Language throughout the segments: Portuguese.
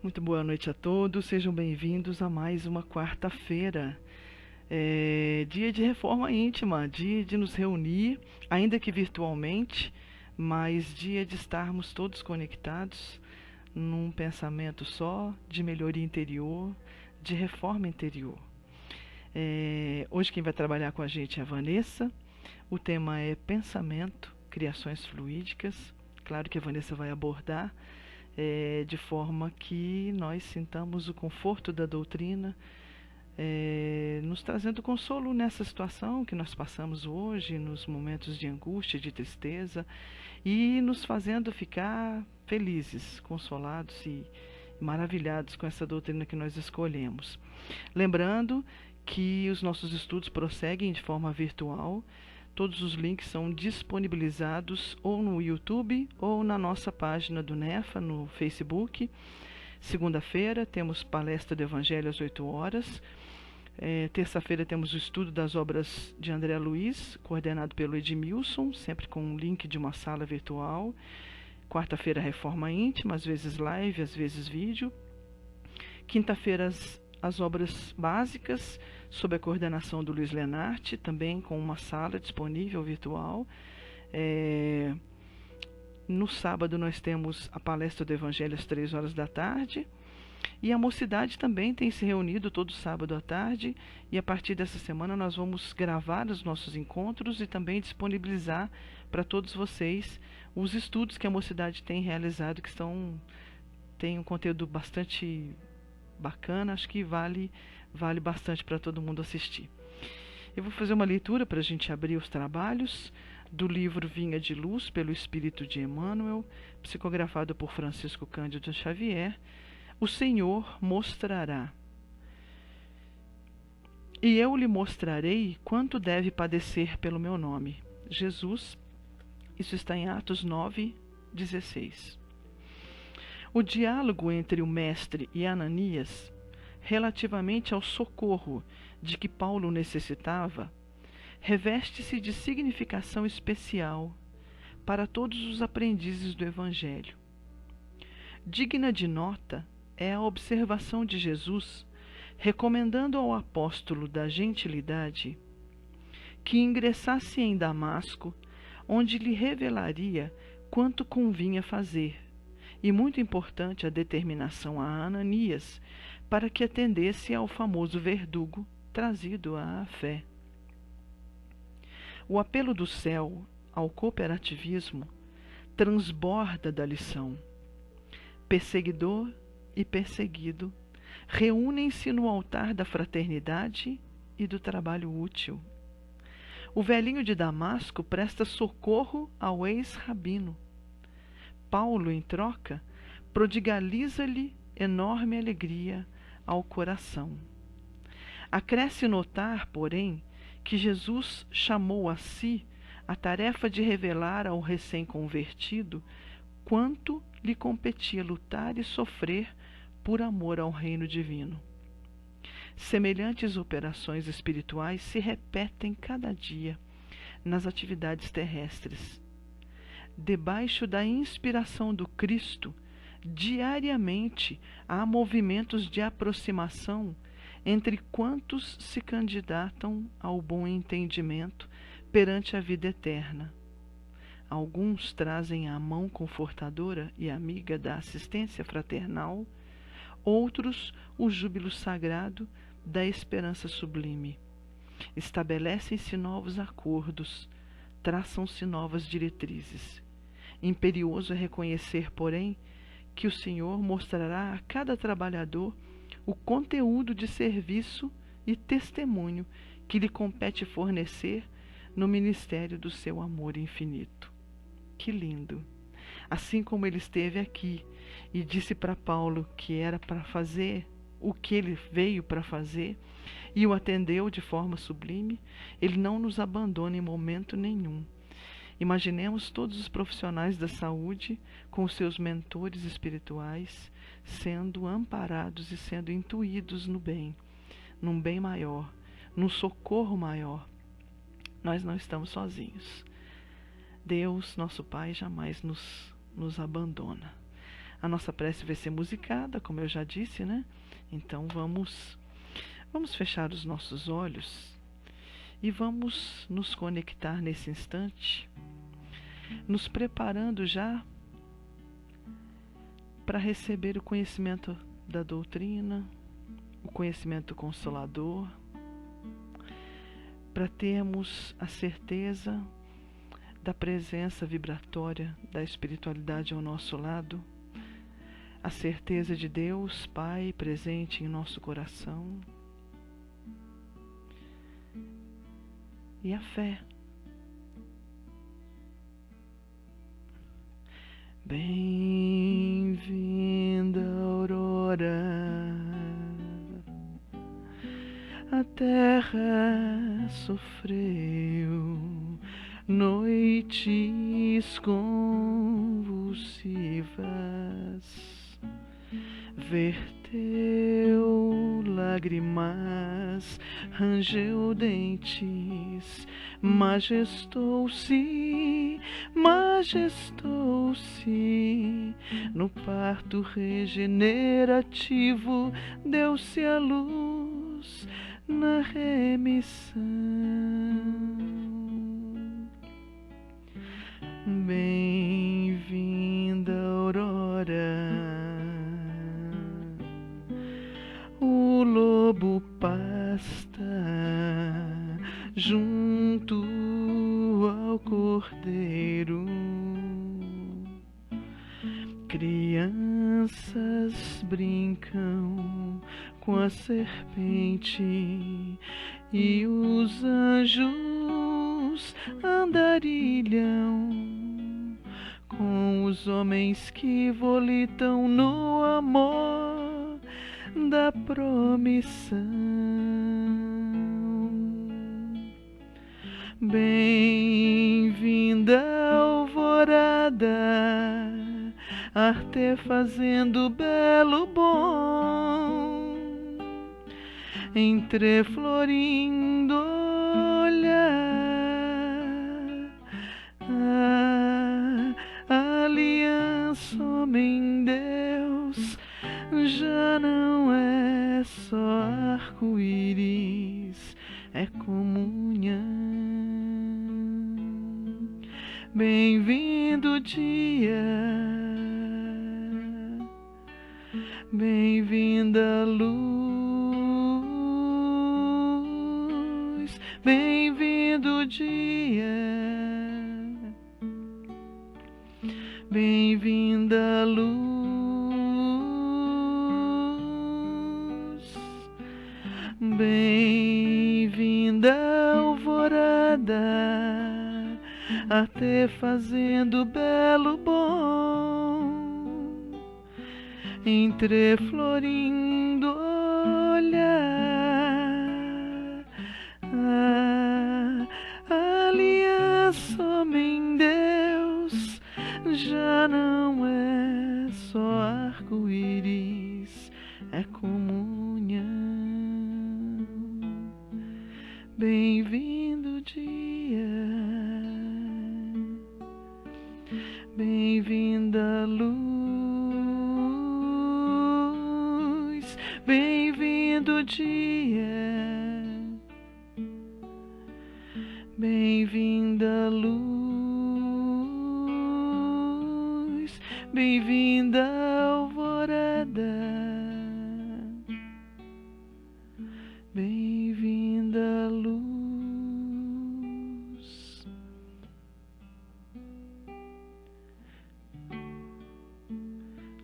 Muito boa noite a todos, sejam bem-vindos a mais uma quarta-feira. Dia de reforma íntima, dia de nos reunir, ainda que virtualmente, mas dia de estarmos todos conectados num pensamento só, de melhoria interior, de reforma interior. Hoje quem vai trabalhar com a gente é a Vanessa, o tema é pensamento, criações fluídicas. Claro que a Vanessa vai abordar de forma que nós sintamos o conforto da doutrina, nos trazendo consolo nessa situação que nós passamos hoje, nos momentos de angústia, de tristeza, e nos fazendo ficar felizes, consolados e maravilhados com essa doutrina que nós escolhemos. Lembrando que os nossos estudos prosseguem de forma virtual. Todos os links são disponibilizados ou no YouTube ou na nossa página do NEFA, no Facebook. Segunda-feira temos palestra do Evangelho às 8 horas. Terça-feira temos o estudo das obras de André Luiz, coordenado pelo Edmilson, sempre com um link de uma sala virtual. Quarta-feira, reforma íntima, às vezes live, às vezes vídeo. Quinta-feira, as obras básicas, sob a coordenação do Luiz Lenarte, também com uma sala disponível virtual. No sábado nós temos a palestra do Evangelho às 3 horas da tarde. E a mocidade também tem se reunido todo sábado à tarde. E a partir dessa semana nós vamos gravar os nossos encontros e também disponibilizar para todos vocês os estudos que a mocidade tem realizado, que tem um conteúdo bastante bacana, acho que vale bastante para todo mundo assistir. Eu vou fazer uma leitura para a gente abrir os trabalhos do livro Vinha de Luz, pelo Espírito de Emmanuel, psicografado por Francisco Cândido Xavier. O Senhor mostrará. E eu lhe mostrarei quanto deve padecer pelo meu nome. Jesus, isso está em Atos 9:16. O diálogo entre o mestre e Ananias, relativamente ao socorro de que Paulo necessitava, reveste-se de significação especial para todos os aprendizes do Evangelho. Digna de nota é a observação de Jesus, recomendando ao apóstolo da gentilidade que ingressasse em Damasco, onde lhe revelaria quanto convinha fazer, e muito importante a determinação a Ananias para que atendesse ao famoso verdugo trazido à fé. O apelo do céu ao cooperativismo transborda da lição. Perseguidor e perseguido reúnem-se no altar da fraternidade e do trabalho útil. O velhinho de Damasco presta socorro ao ex-rabino. Paulo, em troca, prodigaliza-lhe enorme alegria ao coração. Acresce notar, porém, que Jesus chamou a si a tarefa de revelar ao recém-convertido quanto lhe competia lutar e sofrer por amor ao reino divino. Semelhantes operações espirituais se repetem cada dia nas atividades terrestres. Debaixo da inspiração do Cristo, diariamente há movimentos de aproximação entre quantos se candidatam ao bom entendimento perante a vida eterna. Alguns trazem a mão confortadora e amiga da assistência fraternal, outros o júbilo sagrado da esperança sublime. Estabelecem-se novos acordos, traçam-se novas diretrizes. Imperioso é reconhecer, porém, que o Senhor mostrará a cada trabalhador o conteúdo de serviço e testemunho que lhe compete fornecer no ministério do seu amor infinito. Que lindo! Assim como ele esteve aqui e disse para Paulo que era para fazer o que ele veio para fazer e o atendeu de forma sublime, ele não nos abandona em momento nenhum. Imaginemos todos os profissionais da saúde com os seus mentores espirituais sendo amparados e sendo intuídos no bem, num bem maior, num socorro maior. Nós não estamos sozinhos. Deus, nosso Pai, jamais nos abandona. A nossa prece vai ser musicada, como eu já disse, né? Então vamos fechar os nossos olhos e vamos nos conectar nesse instante, nos preparando já para receber o conhecimento da doutrina, o conhecimento consolador, para termos a certeza da presença vibratória da espiritualidade ao nosso lado, a certeza de Deus Pai presente em nosso coração e a fé. Bem-vinda, aurora, a terra sofreu noites convulsivas, verteu lágrimas, rangeu dentes, majestou-se no parto regenerativo, deu-se a luz na remissão. Bem-vinda, aurora, o lobo pasta junto ao cordeiro. Crianças brincam com a serpente e os anjos andarilham com os homens que volitam no amor da promissão. Bem-vinda, alvorada, arte fazendo belo bom, entre florindo olhar, a aliança homem-deus já não é só arco-íris, é comunhão. Bem-vindo dia, bem-vinda luz, bem-vindo dia, bem-vinda luz, bem-vinda alvorada, até fazendo belo bom, entre florindo olhar, a aliança homem-deus já não é só arco-íris, é comunhão. Bem-vindo dia, bem-vinda luz, bem-vindo dia, bem-vinda luz, bem-vinda alvorada, bem-vinda luz.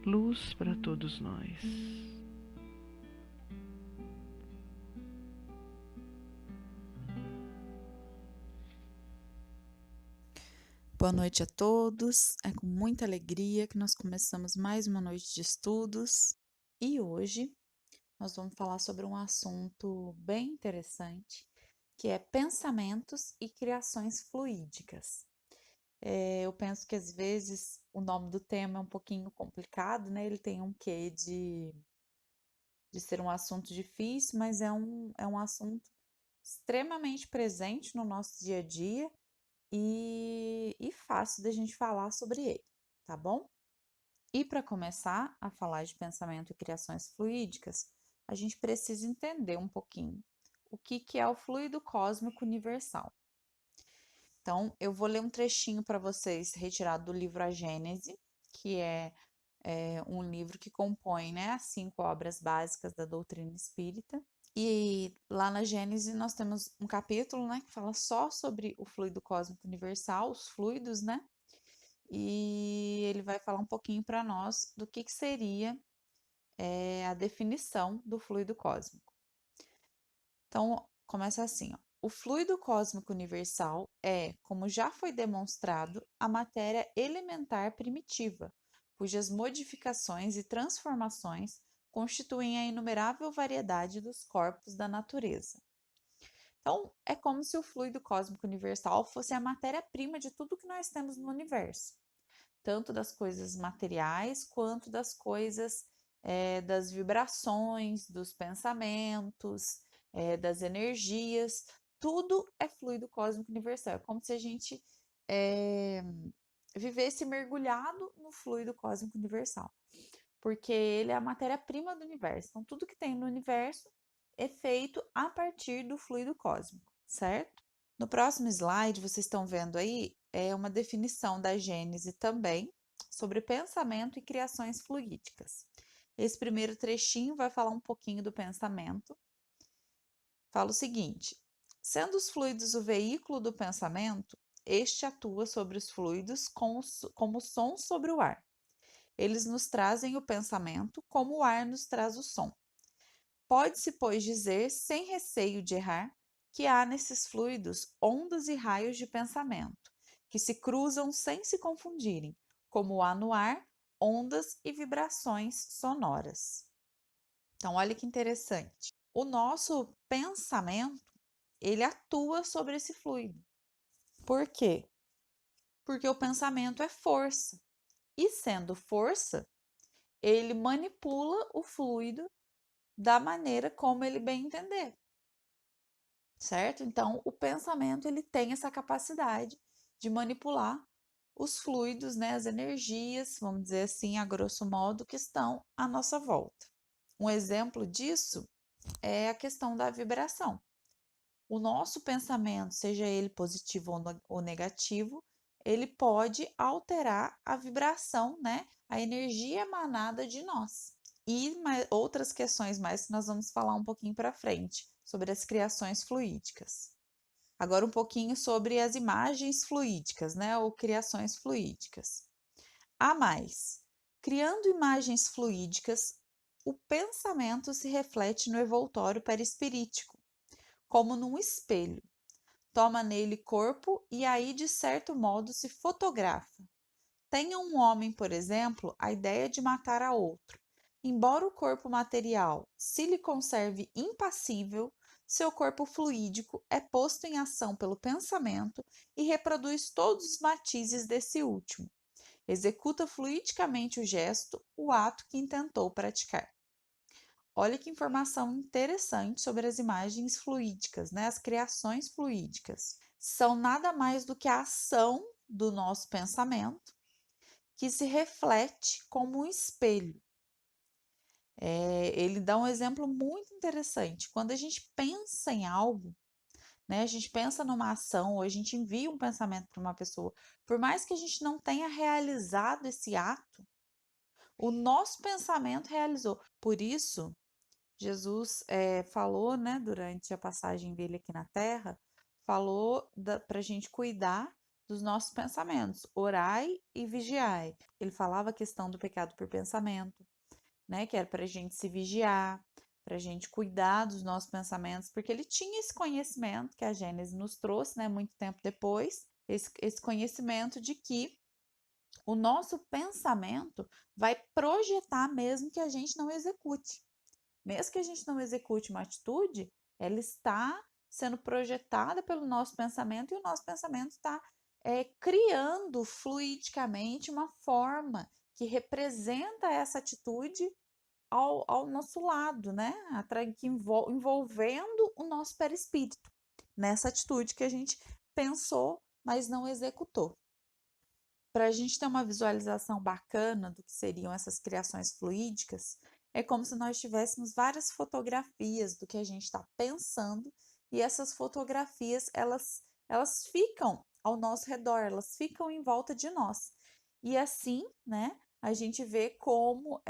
Luz para todos nós. Boa noite a todos. É com muita alegria que nós começamos mais uma noite de estudos e hoje nós vamos falar sobre um assunto bem interessante, que é pensamentos e criações fluídicas. Eu penso que às vezes o nome do tema é um pouquinho complicado, né? Ele tem um quê de ser um assunto difícil, mas é um assunto extremamente presente no nosso dia a dia e fácil da gente falar sobre ele, tá bom? E para começar a falar de pensamento e criações fluídicas, a gente precisa entender um pouquinho o que é o fluido cósmico universal. Então, eu vou ler um trechinho para vocês retirado do livro A Gênese, que é um livro que compõe, né, as 5 obras básicas da doutrina espírita. E lá na Gênese nós temos um capítulo, né, que fala só sobre o fluido cósmico universal, os fluidos, né? E ele vai falar um pouquinho para nós do que seria a definição do fluido cósmico. Então, começa assim, ó. O fluido cósmico universal é, como já foi demonstrado, a matéria elementar primitiva, cujas modificações e transformações constituem a inumerável variedade dos corpos da natureza. Então, é como se o fluido cósmico universal fosse a matéria-prima de tudo que nós temos no universo, tanto das coisas materiais quanto das coisas, das vibrações, dos pensamentos, das energias. Tudo é fluido cósmico universal. É como se a gente é, vivesse mergulhado no fluido cósmico universal, porque ele é a matéria-prima do universo. Então, tudo que tem no universo é feito a partir do fluido cósmico, certo? No próximo slide, vocês estão vendo aí, é uma definição da Gênese também sobre pensamento e criações fluídicas. Esse primeiro trechinho vai falar um pouquinho do pensamento. Fala o seguinte: sendo os fluidos o veículo do pensamento, este atua sobre os fluidos como som sobre o ar. Eles nos trazem o pensamento, como o ar nos traz o som. Pode-se, pois, dizer, sem receio de errar, que há nesses fluidos ondas e raios de pensamento, que se cruzam sem se confundirem, como há no ar ondas e vibrações sonoras. Então, olha que interessante. O nosso pensamento, ele atua sobre esse fluido. Por quê? Porque o pensamento é força. E sendo força, ele manipula o fluido da maneira como ele bem entender, certo? Então, o pensamento ele tem essa capacidade de manipular os fluidos, né, as energias, vamos dizer assim, a grosso modo, que estão à nossa volta. Um exemplo disso é a questão da vibração. O nosso pensamento, seja ele positivo ou negativo, ele pode alterar a vibração, né, a energia emanada de nós. E outras questões mais que nós vamos falar um pouquinho para frente, sobre as criações fluídicas. Agora um pouquinho sobre as imagens fluídicas, né, ou criações fluídicas. A mais, criando imagens fluídicas, o pensamento se reflete no envoltório perispirítico, como num espelho. Toma nele corpo e aí, de certo modo, se fotografa. Tenha um homem, por exemplo, a ideia de matar a outro. Embora o corpo material se lhe conserve impassível, seu corpo fluídico é posto em ação pelo pensamento e reproduz todos os matizes desse último. Executa fluidicamente o gesto, o ato que intentou praticar. Olha que informação interessante sobre as imagens fluídicas, né? As criações fluídicas. São nada mais do que a ação do nosso pensamento que se reflete como um espelho. Ele dá um exemplo muito interessante. Quando a gente pensa em algo, né, a gente pensa numa ação ou a gente envia um pensamento para uma pessoa, por mais que a gente não tenha realizado esse ato, o nosso pensamento realizou. Por isso, Jesus falou, né, durante a passagem dele aqui na Terra, falou para a gente cuidar dos nossos pensamentos, orai e vigiai. Ele falava a questão do pecado por pensamento, né, que era para a gente se vigiar, para a gente cuidar dos nossos pensamentos, porque ele tinha esse conhecimento que a Gênesis nos trouxe, né, muito tempo depois, esse conhecimento de que o nosso pensamento vai projetar mesmo que a gente não execute. Mesmo que a gente não execute uma atitude, ela está sendo projetada pelo nosso pensamento e o nosso pensamento está criando fluidicamente uma forma que representa essa atitude ao nosso lado, né? Envolvendo o nosso perispírito nessa atitude que a gente pensou, mas não executou. para a gente ter uma visualização bacana do que seriam essas criações fluídicas, é como se nós tivéssemos várias fotografias do que a gente está pensando, e essas fotografias, elas ficam ao nosso redor, elas ficam em volta de nós. E assim, né, a gente vê como,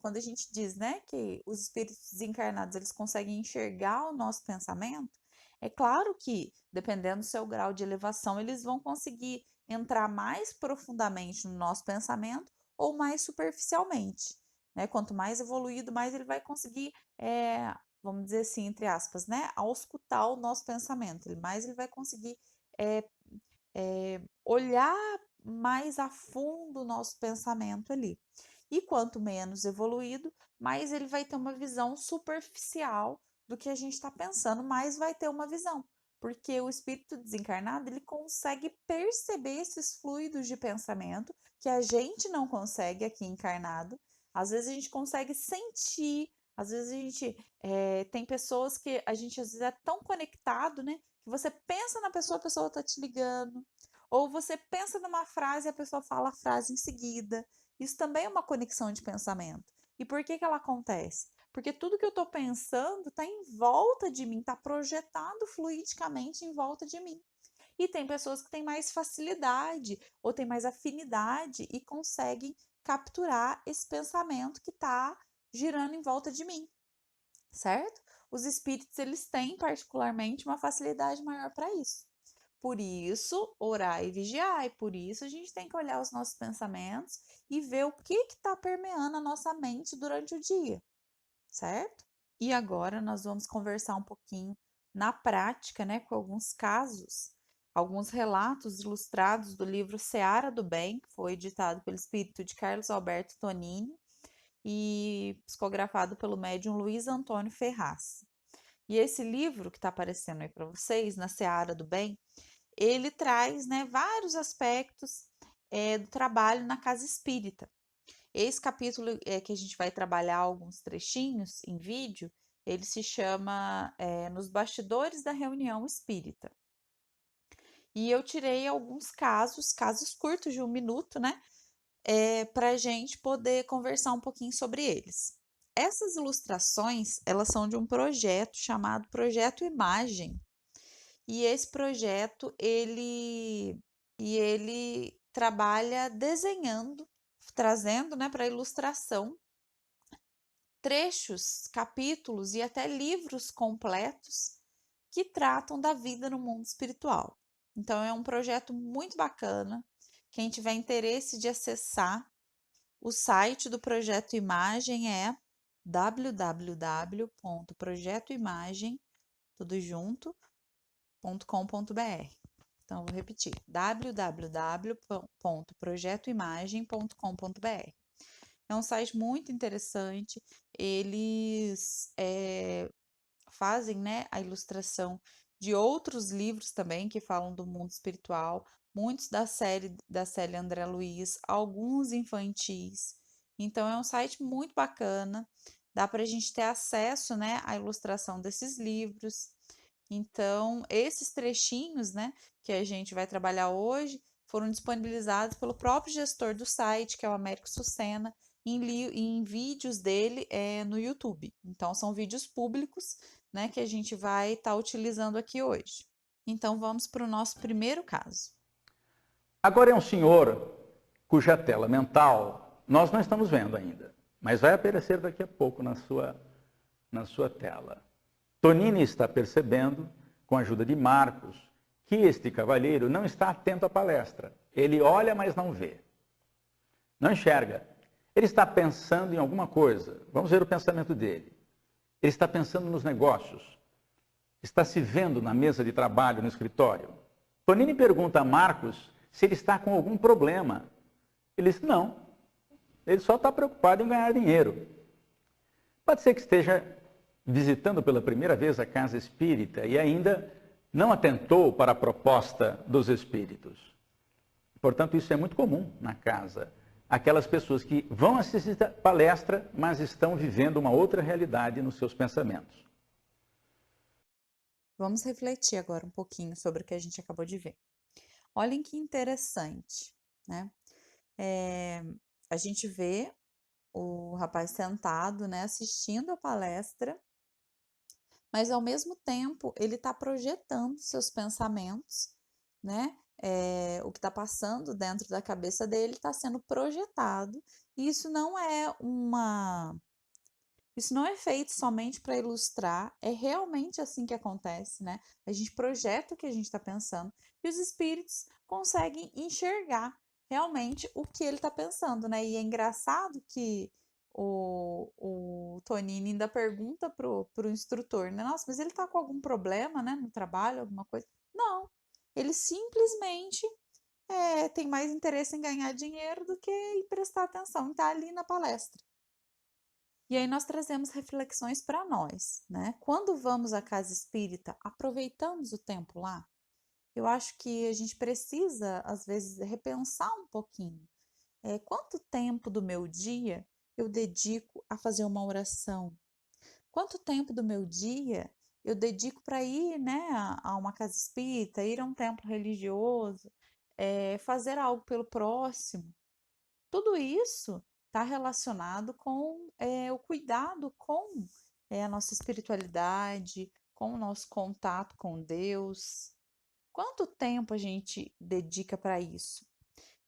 quando a gente diz, né, que os espíritos desencarnados, eles conseguem enxergar o nosso pensamento, é claro que, dependendo do seu grau de elevação, eles vão conseguir entrar mais profundamente no nosso pensamento ou mais superficialmente, né? Quanto mais evoluído, mais ele vai conseguir, vamos dizer assim, entre aspas, né, auscultar o nosso pensamento. Mais ele vai conseguir é, olhar mais a fundo o nosso pensamento ali. E quanto menos evoluído, mais ele vai ter uma visão superficial do que a gente está pensando, mais vai ter uma visão. Porque o espírito desencarnado, ele consegue perceber esses fluidos de pensamento que a gente não consegue aqui encarnado. Às vezes a gente consegue sentir, às vezes a gente tem pessoas que a gente às vezes é tão conectado, né? Que você pensa na pessoa, a pessoa está te ligando. Ou você pensa numa frase e a pessoa fala a frase em seguida. Isso também é uma conexão de pensamento. E por que ela acontece? Porque tudo que eu estou pensando está em volta de mim, está projetado fluidicamente em volta de mim. E tem pessoas que têm mais facilidade ou têm mais afinidade e conseguem capturar esse pensamento que está girando em volta de mim, certo? Os espíritos, eles têm particularmente uma facilidade maior para isso. Por isso, orar e vigiar, e por isso a gente tem que olhar os nossos pensamentos e ver o que está permeando a nossa mente durante o dia, certo? E agora nós vamos conversar um pouquinho na prática, né, com alguns casos, alguns relatos ilustrados do livro Seara do Bem, que foi editado pelo espírito de Carlos Alberto Tonini e psicografado pelo médium Luiz Antônio Ferraz. E esse livro que está aparecendo aí para vocês, na Seara do Bem, ele traz, né, vários aspectos do trabalho na casa espírita. Esse capítulo que a gente vai trabalhar alguns trechinhos em vídeo, ele se chama Nos Bastidores da Reunião Espírita. E eu tirei alguns casos curtos de 1 minuto, né, para a gente poder conversar um pouquinho sobre eles. Essas ilustrações, elas são de um projeto chamado Projeto Imagem. E esse projeto, ele trabalha desenhando, trazendo, né, para ilustração trechos, capítulos e até livros completos que tratam da vida no mundo espiritual. Então é um projeto muito bacana. Quem tiver interesse de acessar, o site do Projeto Imagem é www.projetoimagem, tudo junto, .com.br. Então, vou repetir: www.projetoimagem.com.br. É um site muito interessante. Eles fazem, né, a ilustração de outros livros também que falam do mundo espiritual, muitos da série André Luiz, alguns infantis. Então, é um site muito bacana. Dá para a gente ter acesso, né, à ilustração desses livros. Então, esses trechinhos, né, que a gente vai trabalhar hoje, foram disponibilizados pelo próprio gestor do site, que é o Américo Sucena, em vídeos dele no YouTube. Então, são vídeos públicos, né, que a gente vai estar utilizando aqui hoje. Então, vamos para o nosso primeiro caso. Agora é um senhor cuja tela mental nós não estamos vendo ainda, mas vai aparecer daqui a pouco na sua tela. Tonini está percebendo, com a ajuda de Marcos, que este cavalheiro não está atento à palestra. Ele olha, mas não vê. Não enxerga. Ele está pensando em alguma coisa. Vamos ver o pensamento dele. Ele está pensando nos negócios. Está se vendo na mesa de trabalho, no escritório. Tonini pergunta a Marcos se ele está com algum problema. Ele diz, não. Ele só está preocupado em ganhar dinheiro. Pode ser que esteja visitando pela primeira vez a casa espírita e ainda não atentou para a proposta dos espíritos. Portanto, isso é muito comum na casa. Aquelas pessoas que vão assistir a palestra, mas estão vivendo uma outra realidade nos seus pensamentos. Vamos refletir agora um pouquinho sobre o que a gente acabou de ver. Olhem que interessante, né? a gente vê o rapaz sentado, né, assistindo a palestra, mas ao mesmo tempo ele está projetando seus pensamentos, né? O que está passando dentro da cabeça dele está sendo projetado, e isso não é feito somente para ilustrar, é realmente assim que acontece, né? A gente projeta o que a gente está pensando e os espíritos conseguem enxergar realmente o que ele está pensando, né? E é engraçado que o Tonini ainda pergunta pro instrutor, né? Nossa, mas ele tá com algum problema, né? No trabalho, alguma coisa? Não, ele simplesmente tem mais interesse em ganhar dinheiro do que em prestar atenção, em estar ali na palestra. E aí nós trazemos reflexões para nós, né? Quando vamos à casa espírita, aproveitamos o tempo lá? Eu acho que a gente precisa, às vezes, repensar um pouquinho. Quanto tempo do meu dia eu dedico a fazer uma oração? Quanto tempo do meu dia eu dedico para ir, né, a uma casa espírita, ir a um templo religioso, fazer algo pelo próximo? Tudo isso está relacionado com o cuidado com a nossa espiritualidade, com o nosso contato com Deus. Quanto tempo a gente dedica para isso?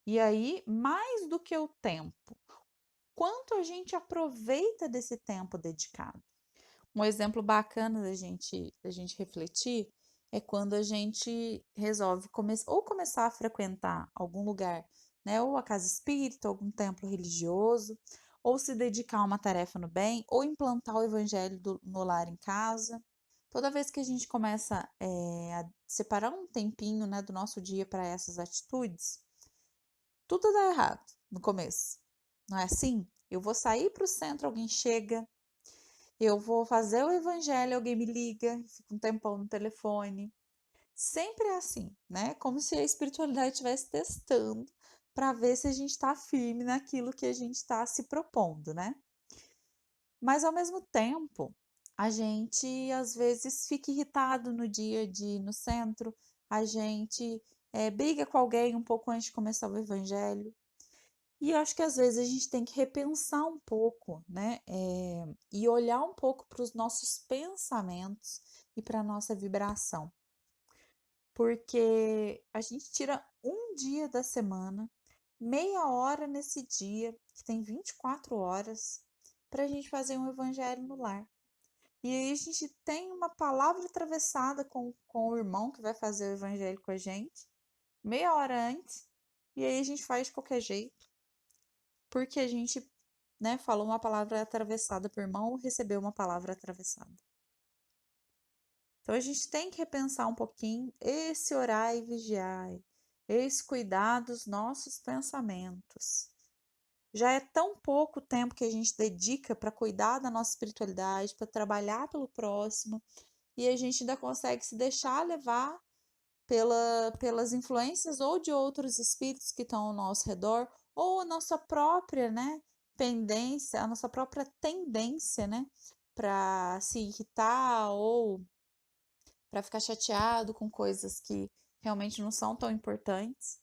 E aí, mais do que o tempo, quanto a gente aproveita desse tempo dedicado? Um exemplo bacana da gente refletir é quando a gente resolve começar a frequentar algum lugar, né? Ou a casa espírita, algum templo religioso, ou se dedicar a uma tarefa no bem, ou implantar o evangelho no lar em casa. Toda vez que a gente começa a separar um tempinho, né, do nosso dia para essas atitudes, tudo dá errado no começo. Não é assim? Eu vou sair para o centro, alguém chega, eu vou fazer o evangelho, alguém me liga, fico um tempão no telefone. Sempre é assim, né? Como se a espiritualidade estivesse testando para ver se a gente está firme naquilo que a gente está se propondo, né? Mas ao mesmo tempo, a gente às vezes fica irritado no dia de ir no centro, a gente briga com alguém um pouco antes de começar o evangelho. E eu acho que às vezes a gente tem que repensar um pouco, né? E olhar um pouco para os nossos pensamentos e para a nossa vibração. Porque a gente tira um dia da semana, meia hora nesse dia, que tem 24 horas, para a gente fazer um evangelho no lar. E aí a gente tem uma palavra atravessada com o irmão que vai fazer o evangelho com a gente, meia hora antes, e aí a gente faz de qualquer jeito, porque a gente, né, falou uma palavra atravessada por irmão ou recebeu uma palavra atravessada. Então a gente tem que repensar um pouquinho esse orar e vigiar, esse cuidar dos nossos pensamentos. Já é tão pouco tempo que a gente dedica para cuidar da nossa espiritualidade, para trabalhar pelo próximo, e a gente ainda consegue se deixar levar pelas influências ou de outros espíritos que estão ao nosso redor, ou a nossa própria, né, pendência, a nossa própria tendência, né, para se irritar ou para ficar chateado com coisas que realmente não são tão importantes.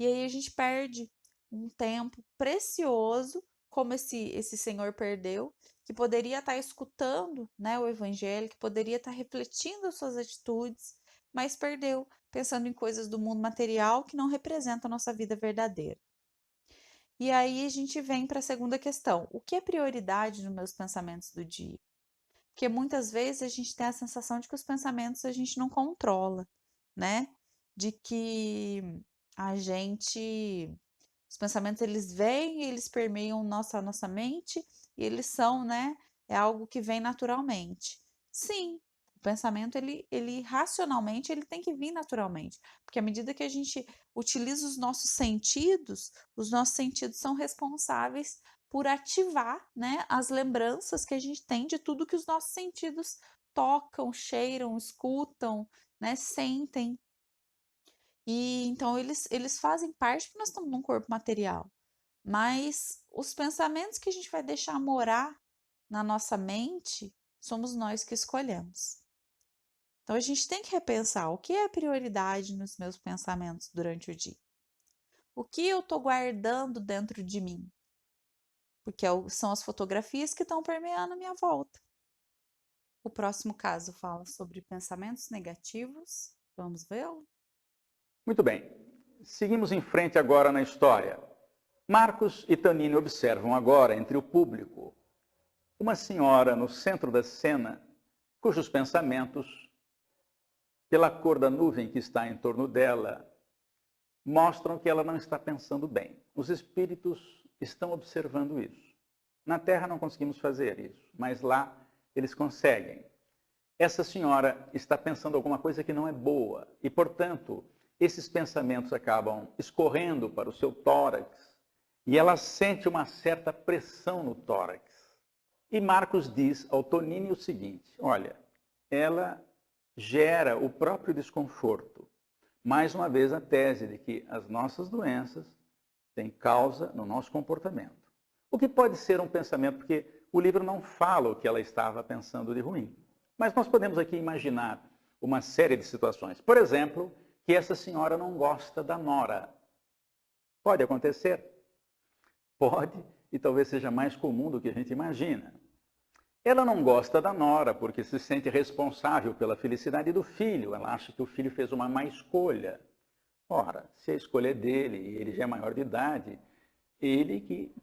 E aí a gente perde um tempo precioso, como esse senhor perdeu, que poderia estar escutando, né, o evangelho, que poderia estar refletindo as suas atitudes, mas perdeu, pensando em coisas do mundo material que não representam a nossa vida verdadeira. E aí a gente vem para a segunda questão: o que é prioridade nos meus pensamentos do dia? Porque muitas vezes a gente tem a sensação de que os pensamentos a gente não controla, né? De que a gente os pensamentos eles vêm, eles permeiam nossa mente e eles são, né, é algo que vem naturalmente. Sim, o pensamento ele racionalmente ele tem que vir naturalmente, porque à medida que a gente utiliza os nossos sentidos são responsáveis por ativar, né, as lembranças que a gente tem de tudo que os nossos sentidos tocam, cheiram, escutam, né, sentem. E então eles fazem parte porque nós estamos num corpo material. Mas os pensamentos que a gente vai deixar morar na nossa mente, somos nós que escolhemos. Então a gente tem que repensar o que é prioridade nos meus pensamentos durante o dia. O que eu estou guardando dentro de mim? Porque são as fotografias que estão permeando a minha volta. O próximo caso fala sobre pensamentos negativos. Vamos vê-lo? Muito bem. Seguimos em frente agora na história. Marcos e Tonini observam agora, entre o público, uma senhora no centro da cena, cujos pensamentos, pela cor da nuvem que está em torno dela, mostram que ela não está pensando bem. Os espíritos estão observando isso. Na Terra não conseguimos fazer isso, mas lá eles conseguem. Essa senhora está pensando alguma coisa que não é boa e, portanto, esses pensamentos acabam escorrendo para o seu tórax e ela sente uma certa pressão no tórax. E Marcos diz ao Tonini o seguinte: olha, ela gera o próprio desconforto. Mais uma vez a tese de que as nossas doenças têm causa no nosso comportamento. O que pode ser um pensamento, porque o livro não fala o que ela estava pensando de ruim. Mas nós podemos aqui imaginar uma série de situações. Por exemplo, que essa senhora não gosta da nora. Pode acontecer? Pode, e talvez seja mais comum do que a gente imagina. Ela não gosta da nora porque se sente responsável pela felicidade do filho. Ela acha que o filho fez uma má escolha. Ora, se a escolha é dele e ele já é maior de idade, ele que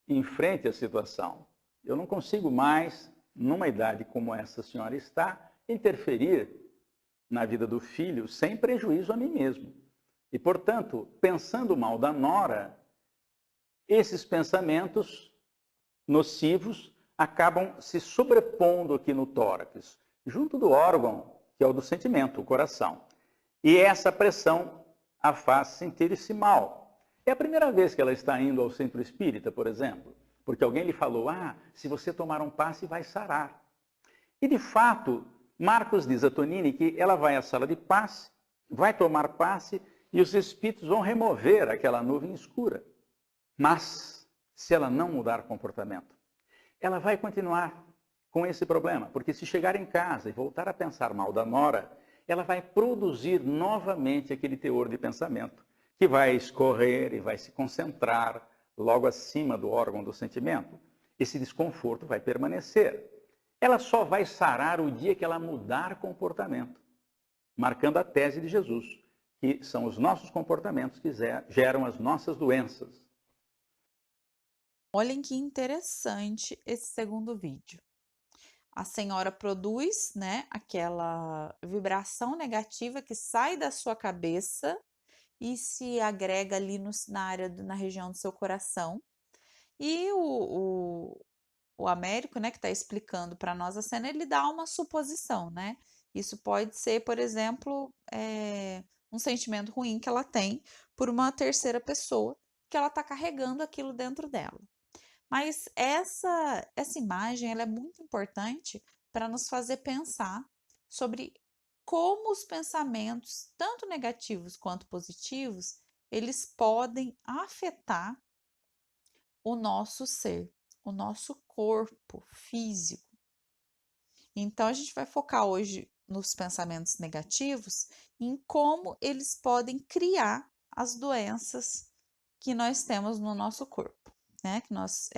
enfrente a situação. Eu não consigo mais, numa idade como essa senhora está, interferir na vida do filho sem prejuízo a mim mesmo. E, portanto, pensando mal da nora, esses pensamentos nocivos acabam se sobrepondo aqui no tórax, junto do órgão, que é o do sentimento, o coração. E essa pressão a faz sentir-se mal. É a primeira vez que ela está indo ao centro espírita, por exemplo, porque alguém lhe falou: se você tomar um passe, vai sarar. E, de fato, Marcos diz a Tonini que ela vai à sala de passe, vai tomar passe e os espíritos vão remover aquela nuvem escura. Mas, se ela não mudar comportamento, ela vai continuar com esse problema, porque se chegar em casa e voltar a pensar mal da nora, ela vai produzir novamente aquele teor de pensamento, que vai escorrer e vai se concentrar logo acima do órgão do sentimento. Esse desconforto vai permanecer. Ela só vai sarar o dia que ela mudar comportamento, marcando a tese de Jesus, que são os nossos comportamentos que geram as nossas doenças. Olhem que interessante esse segundo vídeo. A senhora produz, né, aquela vibração negativa que sai da sua cabeça e se agrega ali na região do seu coração. E o Américo, né, que está explicando para nós a cena, ele dá uma suposição, né? Isso pode ser, por exemplo, um sentimento ruim que ela tem por uma terceira pessoa, que ela está carregando aquilo dentro dela. Mas essa imagem ela é muito importante para nos fazer pensar sobre como os pensamentos, tanto negativos quanto positivos, eles podem afetar o nosso ser, o nosso corpo físico. Então, a gente vai focar hoje nos pensamentos negativos, em como eles podem criar as doenças que nós temos no nosso corpo, né? Que nós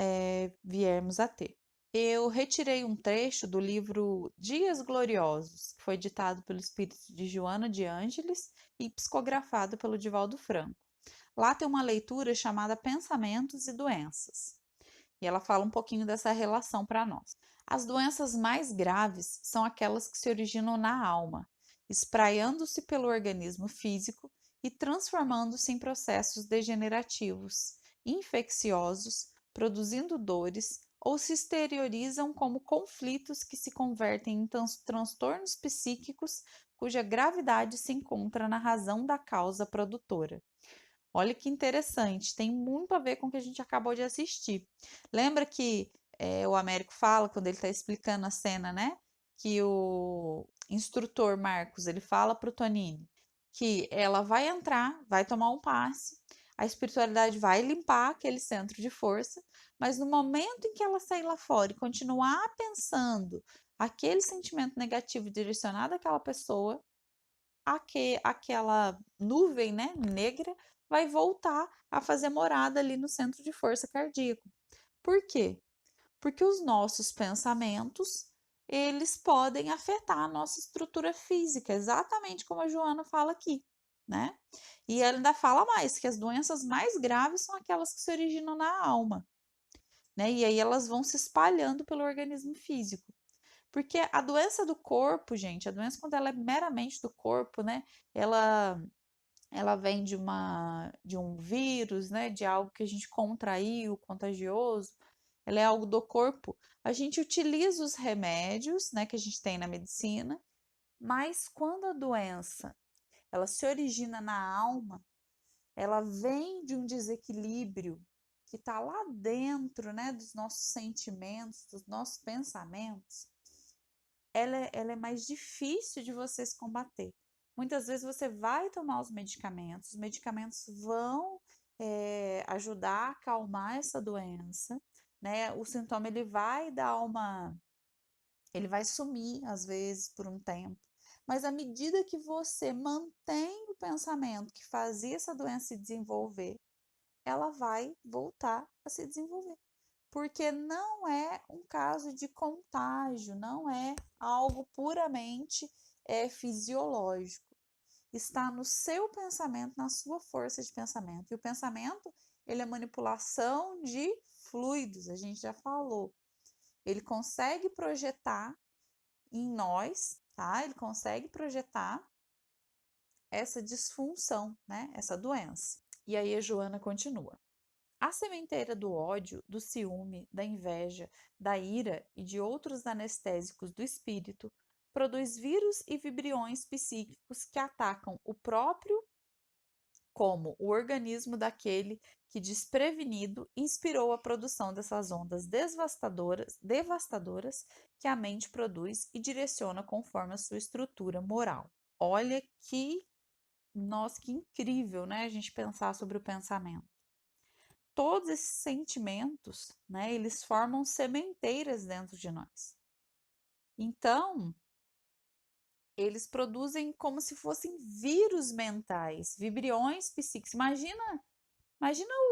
viermos a ter. Eu retirei um trecho do livro Dias Gloriosos, que foi ditado pelo espírito de Joana de Ângeles e psicografado pelo Divaldo Franco. Lá tem uma leitura chamada Pensamentos e Doenças. E ela fala um pouquinho dessa relação para nós. As doenças mais graves são aquelas que se originam na alma, espraiando-se pelo organismo físico e transformando-se em processos degenerativos, infecciosos, produzindo dores ou se exteriorizam como conflitos que se convertem em transtornos psíquicos cuja gravidade se encontra na razão da causa produtora. Olha que interessante, tem muito a ver com o que a gente acabou de assistir. Lembra que o Américo fala, quando ele está explicando a cena, né? Que o instrutor Marcos, ele fala para o Tonini que ela vai entrar, vai tomar um passe, a espiritualidade vai limpar aquele centro de força, mas no momento em que ela sair lá fora e continuar pensando aquele sentimento negativo direcionado àquela pessoa, aquela nuvem, né, negra vai voltar a fazer morada ali no centro de força cardíaco. Por quê? Porque os nossos pensamentos, eles podem afetar a nossa estrutura física, exatamente como a Joana fala aqui, né? E ela ainda fala mais, que as doenças mais graves são aquelas que se originam na alma, né? E aí elas vão se espalhando pelo organismo físico. Porque a doença do corpo, gente, a doença quando ela é meramente do corpo, né? Ela vem de um vírus, né? De algo que a gente contraiu, contagioso. Ela é algo do corpo. A gente utiliza os remédios, né? Que a gente tem na medicina. Mas quando a doença ela se origina na alma, ela vem de um desequilíbrio que está lá dentro, né? Dos nossos sentimentos, dos nossos pensamentos. Ela é mais difícil de você se combater. Muitas vezes você vai tomar os medicamentos vão ajudar a acalmar essa doença, né? O sintoma ele vai sumir às vezes por um tempo, mas à medida que você mantém o pensamento que fazia essa doença se desenvolver, ela vai voltar a se desenvolver. Porque não é um caso de contágio, não é algo puramente fisiológico. Está no seu pensamento, na sua força de pensamento. E o pensamento, ele é manipulação de fluidos, a gente já falou. Ele consegue projetar em nós, tá? Ele consegue projetar essa disfunção, né? Essa doença. E aí a Joana continua. A sementeira do ódio, do ciúme, da inveja, da ira e de outros anestésicos do espírito produz vírus e vibriões psíquicos que atacam o próprio como o organismo daquele que, desprevenido, inspirou a produção dessas ondas devastadoras que a mente produz e direciona conforme a sua estrutura moral. Olha que, nossa, que incrível, né? A gente pensar sobre o pensamento. Todos esses sentimentos, né, eles formam sementeiras dentro de nós. Então, eles produzem como se fossem vírus mentais, vibriões psíquicos. Imagina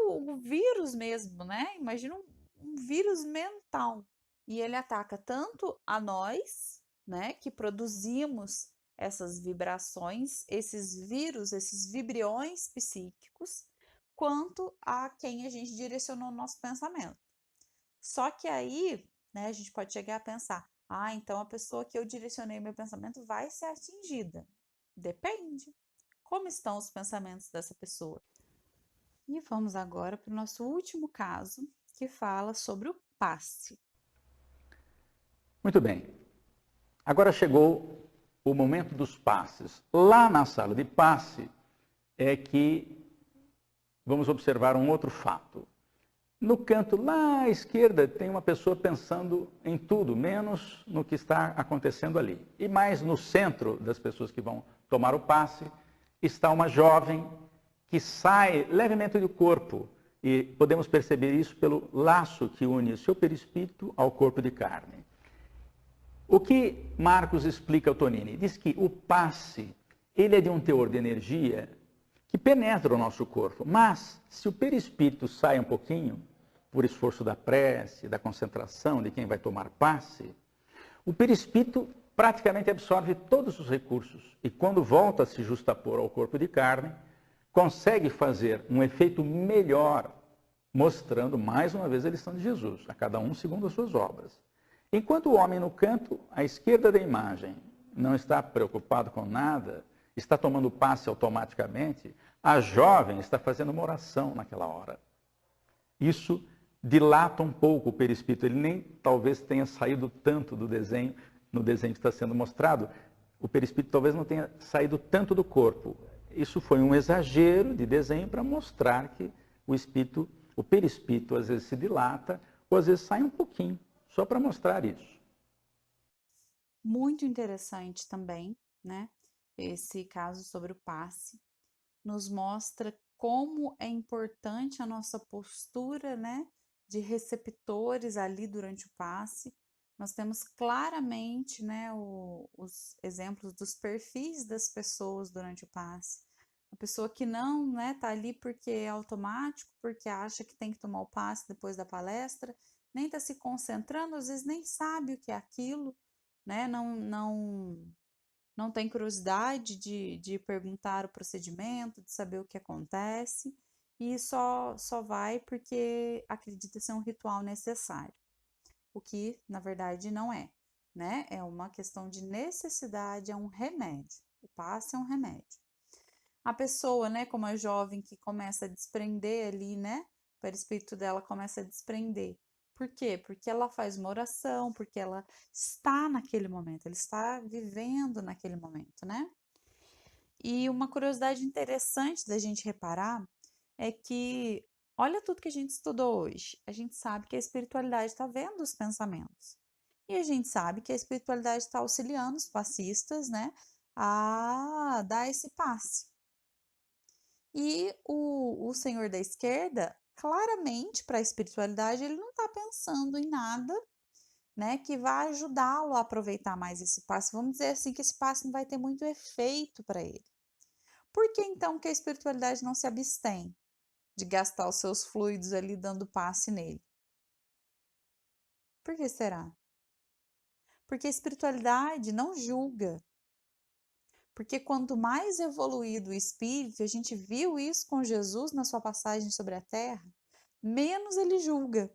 o vírus mesmo, né? Imagina um vírus mental. E ele ataca tanto a nós, né, que produzimos essas vibrações, esses vírus, esses vibriões psíquicos, quanto a quem a gente direcionou o nosso pensamento. Só que aí, né, a gente pode chegar a pensar, então a pessoa que eu direcionei meu pensamento vai ser atingida. Depende. Como estão os pensamentos dessa pessoa? E vamos agora para o nosso último caso, que fala sobre o passe. Muito bem. Agora chegou o momento dos passes. Lá na sala de passe é que vamos observar um outro fato. No canto lá à esquerda tem uma pessoa pensando em tudo, menos no que está acontecendo ali. E mais no centro das pessoas que vão tomar o passe está uma jovem que sai levemente do corpo. E podemos perceber isso pelo laço que une o seu perispírito ao corpo de carne. O que Marcos explica ao Tonini? Diz que o passe, ele é de um teor de energia que penetra o nosso corpo. Mas, se o perispírito sai um pouquinho, por esforço da prece, da concentração de quem vai tomar passe, o perispírito praticamente absorve todos os recursos. E quando volta a se justapor ao corpo de carne, consegue fazer um efeito melhor, mostrando mais uma vez a lição de Jesus, a cada um segundo as suas obras. Enquanto o homem no canto, à esquerda da imagem, não está preocupado com nada, está tomando passe automaticamente, a jovem está fazendo uma oração naquela hora. Isso dilata um pouco o perispírito, ele nem talvez tenha saído tanto do desenho, no desenho que está sendo mostrado, o perispírito talvez não tenha saído tanto do corpo. Isso foi um exagero de desenho para mostrar que o perispírito às vezes se dilata, ou às vezes sai um pouquinho, só para mostrar isso. Muito interessante também, né? Esse caso sobre o passe nos mostra como é importante a nossa postura, né, de receptores ali durante o passe. Nós temos claramente, né, os exemplos dos perfis das pessoas durante o passe. A pessoa que não, né, tá ali porque é automático, porque acha que tem que tomar o passe depois da palestra, nem tá se concentrando, às vezes nem sabe o que é aquilo, né? Não tem curiosidade de perguntar o procedimento, de saber o que acontece, e só vai porque acredita ser um ritual necessário, o que na verdade não é, né? É uma questão de necessidade, é um remédio. O passe é um remédio. A pessoa, né, como é jovem, que começa a desprender ali, né? O perispírito dela começa a desprender. Por quê? Porque ela faz uma oração, porque ela está naquele momento, ela está vivendo naquele momento, né? E uma curiosidade interessante da gente reparar é que, olha tudo que a gente estudou hoje. A gente sabe que a espiritualidade está vendo os pensamentos. E a gente sabe que a espiritualidade está auxiliando os passistas, né, a dar esse passe. E o senhor da esquerda, claramente, para a espiritualidade, ele não está pensando em nada, né, que vai ajudá-lo a aproveitar mais esse passe. Vamos dizer assim que esse passe não vai ter muito efeito para ele. Por que então que a espiritualidade não se abstém de gastar os seus fluidos ali dando passe nele? Por que será? Porque a espiritualidade não julga. Porque quanto mais evoluído o espírito, a gente viu isso com Jesus na sua passagem sobre a terra, menos ele julga.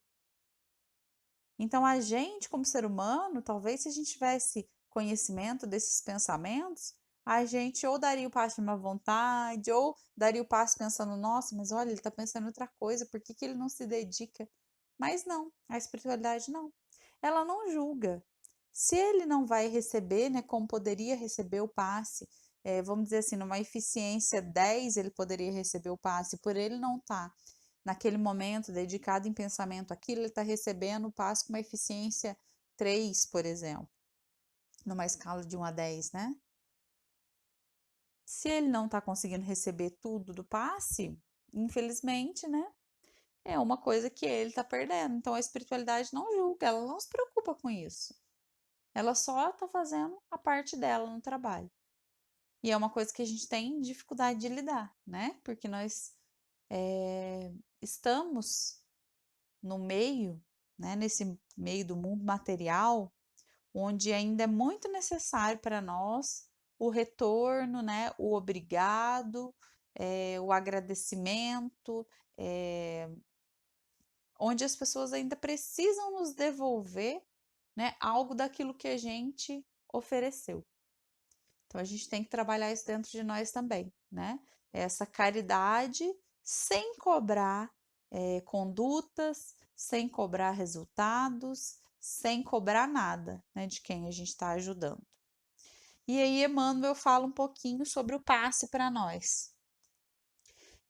Então, a gente, como ser humano, talvez se a gente tivesse conhecimento desses pensamentos, a gente ou daria o passo de uma vontade, ou daria o passo pensando, nossa, mas olha, ele está pensando em outra coisa, por que que ele não se dedica? Mas não, a espiritualidade não. Ela não julga. Se ele não vai receber, né, como poderia receber o passe, vamos dizer assim, numa eficiência 10, ele poderia receber o passe, por ele não estar naquele momento, dedicado em pensamento àquilo, ele está recebendo o passe com uma eficiência 3, por exemplo, numa escala de 1 a 10, né? Se ele não está conseguindo receber tudo do passe, infelizmente, né? É uma coisa que ele está perdendo. Então a espiritualidade não julga, ela não se preocupa com isso. Ela só está fazendo a parte dela no trabalho. E é uma coisa que a gente tem dificuldade de lidar, né? Porque nós estamos no meio, né, nesse meio do mundo material, onde ainda é muito necessário para nós o retorno, né, o obrigado, o agradecimento, onde as pessoas ainda precisam nos devolver, né, algo daquilo que a gente ofereceu. Então a gente tem que trabalhar isso dentro de nós também, né? Essa caridade sem cobrar condutas, sem cobrar resultados, sem cobrar nada, né, de quem a gente está ajudando. E aí Emmanuel fala um pouquinho sobre o passe para nós.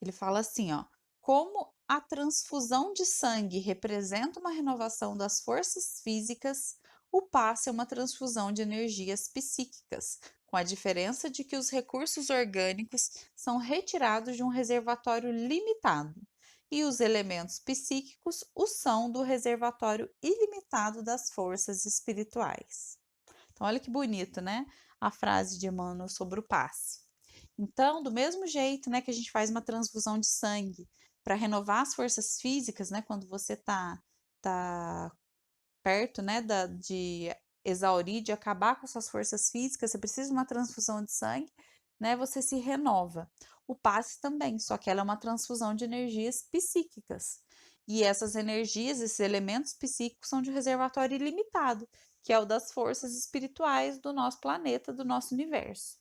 Ele fala assim, ó, como a transfusão de sangue representa uma renovação das forças físicas, o passe é uma transfusão de energias psíquicas, com a diferença de que os recursos orgânicos são retirados de um reservatório limitado e os elementos psíquicos o são do reservatório ilimitado das forças espirituais. Então, olha que bonito, né? A frase de Emmanuel sobre o passe. Então, do mesmo jeito, né, que a gente faz uma transfusão de sangue para renovar as forças físicas, né, quando você tá perto, né, de exaurir, de acabar com suas forças físicas, você precisa de uma transfusão de sangue, né, você se renova. O passe também, só que ela é uma transfusão de energias psíquicas. E essas energias, esses elementos psíquicos são de um reservatório ilimitado, que é o das forças espirituais do nosso planeta, do nosso universo.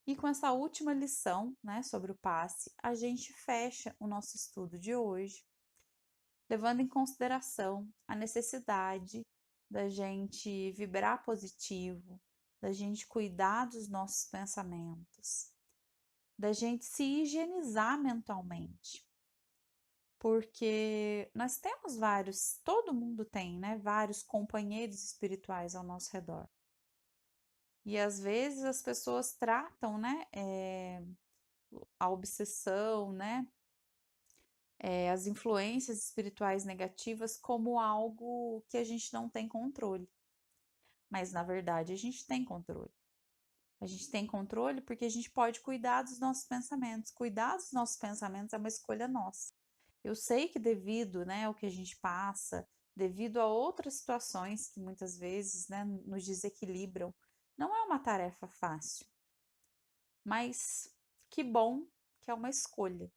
E com essa última lição, né, sobre o passe, a gente fecha o nosso estudo de hoje, levando em consideração a necessidade da gente vibrar positivo, da gente cuidar dos nossos pensamentos, da gente se higienizar mentalmente. Porque nós temos vários, todo mundo tem, né, vários companheiros espirituais ao nosso redor. E às vezes as pessoas tratam, né, a obsessão, né, as influências espirituais negativas como algo que a gente não tem controle. Mas na verdade a gente tem controle. A gente tem controle porque a gente pode cuidar dos nossos pensamentos. Cuidar dos nossos pensamentos é uma escolha nossa. Eu sei que devido, né, ao que a gente passa, devido a outras situações que muitas vezes, né, nos desequilibram, não é uma tarefa fácil. Mas que bom que é uma escolha.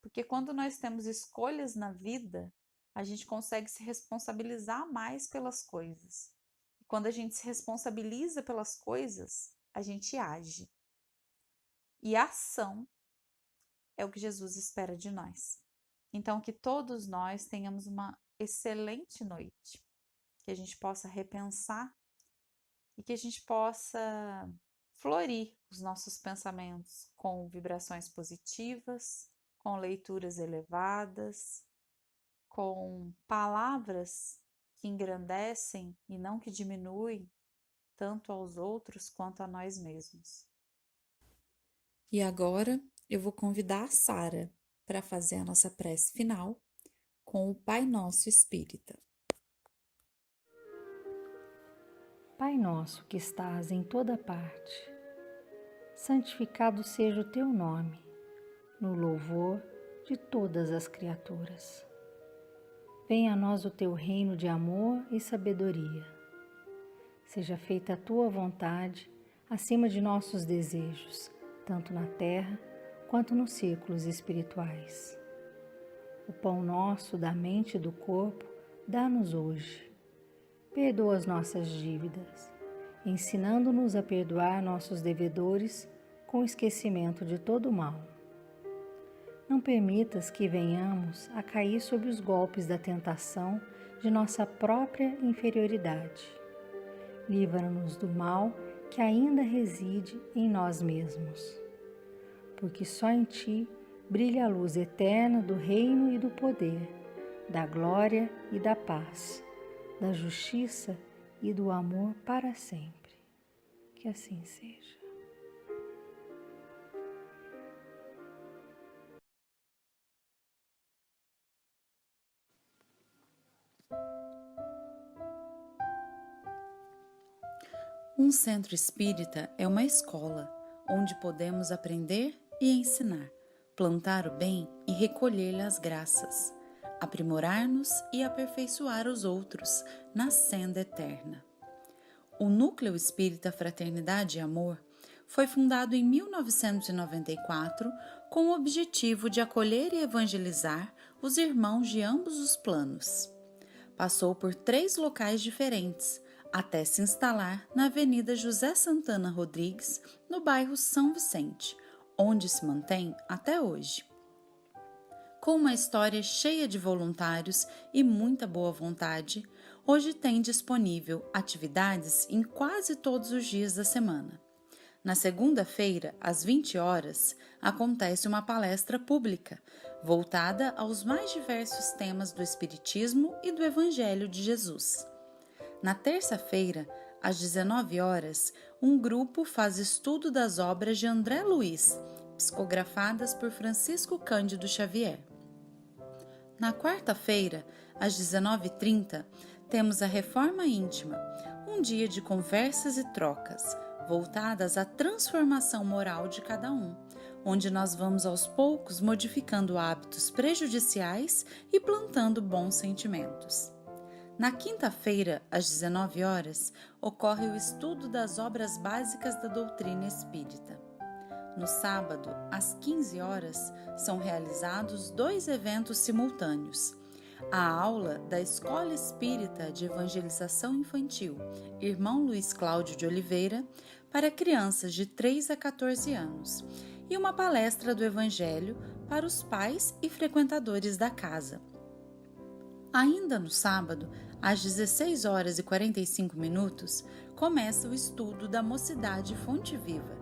Porque quando nós temos escolhas na vida, a gente consegue se responsabilizar mais pelas coisas. E quando a gente se responsabiliza pelas coisas, a gente age. E a ação é o que Jesus espera de nós. Então, que todos nós tenhamos uma excelente noite, que a gente possa repensar e que a gente possa florir os nossos pensamentos com vibrações positivas, com leituras elevadas, com palavras que engrandecem e não que diminuem tanto aos outros quanto a nós mesmos. E agora eu vou convidar a Sara para fazer a nossa prece final com o Pai Nosso Espírita. Pai nosso que estás em toda parte, santificado seja o teu nome, no louvor de todas as criaturas. Venha a nós o teu reino de amor e sabedoria. Seja feita a tua vontade acima de nossos desejos, tanto na terra quanto nos círculos espirituais. O pão nosso da mente e do corpo dá-nos hoje. Perdoa as nossas dívidas, ensinando-nos a perdoar nossos devedores com esquecimento de todo o mal. Não permitas que venhamos a cair sob os golpes da tentação de nossa própria inferioridade. Livra-nos do mal que ainda reside em nós mesmos, porque só em Ti brilha a luz eterna do reino e do poder, da glória e da paz, da justiça e do amor para sempre. Que assim seja. Um centro espírita é uma escola onde podemos aprender e ensinar, plantar o bem e recolher-lhe as graças, aprimorar-nos e aperfeiçoar os outros na senda eterna. O Núcleo Espírita Fraternidade e Amor foi fundado em 1994 com o objetivo de acolher e evangelizar os irmãos de ambos os planos. Passou por 3 locais diferentes, até se instalar na Avenida José Santana Rodrigues, no bairro São Vicente, onde se mantém até hoje. Com uma história cheia de voluntários e muita boa vontade, hoje tem disponível atividades em quase todos os dias da semana. Na segunda-feira, às 20 horas, acontece uma palestra pública, voltada aos mais diversos temas do Espiritismo e do Evangelho de Jesus. Na terça-feira, às 19 horas, um grupo faz estudo das obras de André Luiz, psicografadas por Francisco Cândido Xavier. Na quarta-feira, às 19h30, temos a Reforma Íntima, um dia de conversas e trocas, voltadas à transformação moral de cada um, onde nós vamos aos poucos modificando hábitos prejudiciais e plantando bons sentimentos. Na quinta-feira, às 19 horas, ocorre o estudo das obras básicas da doutrina espírita. No sábado, às 15 horas, são realizados 2 eventos simultâneos. A aula da Escola Espírita de Evangelização Infantil, Irmão Luiz Cláudio de Oliveira, para crianças de 3 a 14 anos, e uma palestra do Evangelho para os pais e frequentadores da casa. Ainda no sábado, às 16 horas e 45 minutos, começa o estudo da Mocidade Fonte Viva,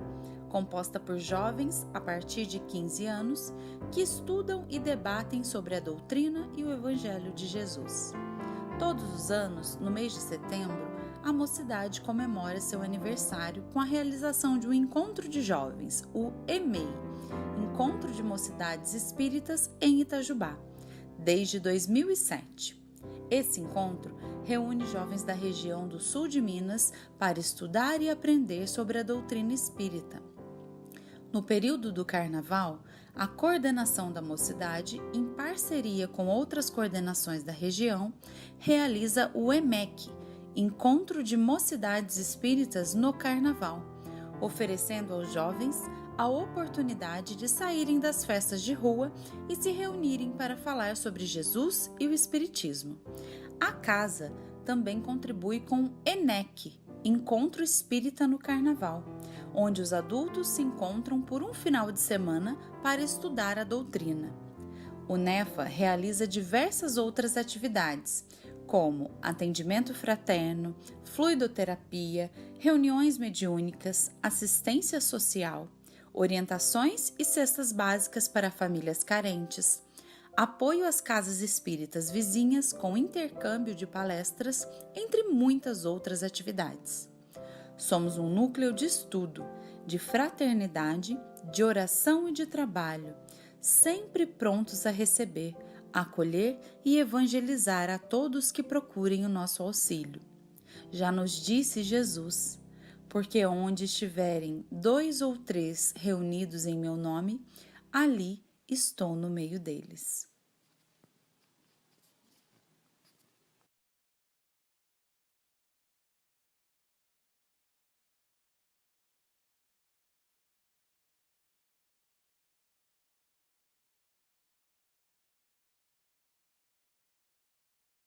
composta por jovens a partir de 15 anos que estudam e debatem sobre a doutrina e o Evangelho de Jesus. Todos os anos, no mês de setembro, a Mocidade comemora seu aniversário com a realização de um encontro de jovens, o EMEI, Encontro de Mocidades Espíritas em Itajubá, desde 2007. Esse encontro reúne jovens da região do sul de Minas para estudar e aprender sobre a doutrina espírita. No período do Carnaval, a coordenação da mocidade, em parceria com outras coordenações da região, realiza o EMEC, Encontro de Mocidades Espíritas no Carnaval, oferecendo aos jovens a oportunidade de saírem das festas de rua e se reunirem para falar sobre Jesus e o Espiritismo. A casa também contribui com o ENEC, Encontro Espírita no Carnaval, onde os adultos se encontram por um final de semana para estudar a doutrina. O NEFA realiza diversas outras atividades, como atendimento fraterno, fluidoterapia, reuniões mediúnicas, assistência social, orientações e cestas básicas para famílias carentes, apoio às casas espíritas vizinhas com intercâmbio de palestras, entre muitas outras atividades. Somos um núcleo de estudo, de fraternidade, de oração e de trabalho, sempre prontos a receber, acolher e evangelizar a todos que procurem o nosso auxílio. Já nos disse Jesus: porque onde estiverem 2 ou 3 reunidos em meu nome, ali estou no meio deles.